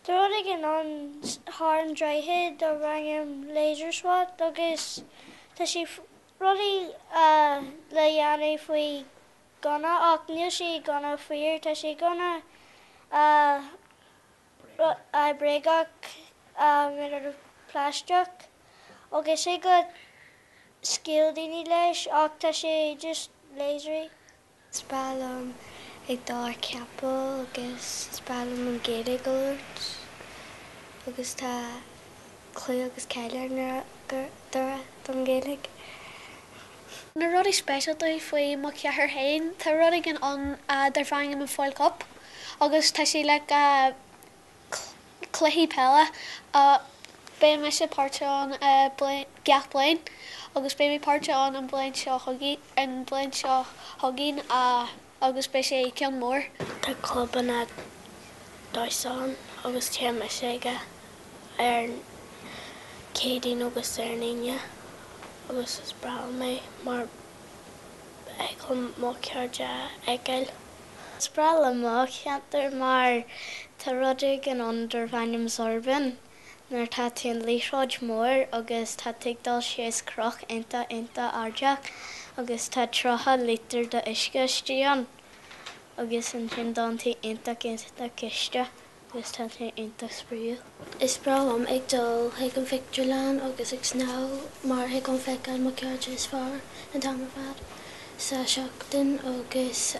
Tá rud an thar an dréithe do bhaingim laser swat agus tá si rudí le dhéanamh faoi gona ach níl si gona faoir tá si gona breagach mé pláisteach agus sé go scéal daoine leis ach tá sé just laserí. Spálam ag dá ceapal agus spálam an géad golút agus tá clú agus ceilear dora don géalaigh. Na rudí specialta faoi mo ceathar hain, tá rudig an dar bhaingim an Foil Cup agus tá sí le cluichí pella bé me sé páirte an gach blain agus bé mé páirte an blain seo thuginn agus bé sé ceann mór. Tá clubanna dóisáin agus tí me séige ar cédaoin agus ar naine agus is bra mé mar ag má cearde aigéil. Sprála má cheantar mar tá rudig an under bhainnim sorban nar tá tíon lísráid mór agus tá tuigdal sios croch inta ardeach agus tá 3 lítir de isce stíon agus an sin dántí inta ciste agus tá inta spríú. Is bralam ag dul ag an fictúán agus ag sná mar ag an feicáil má cearde is fearr an tamafad sa seachtain agus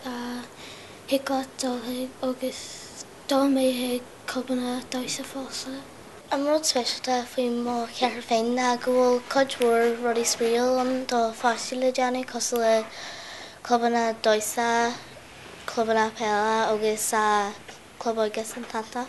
hicá agus dá mé clubanna dáisa fása. Am rud specialta faoi má ceathar féin a go bhfuil cuidmhór rudí spríal an dá fáisiúla deanna cos le clubanna dáisa, clubanna pella agus club agus an tanta.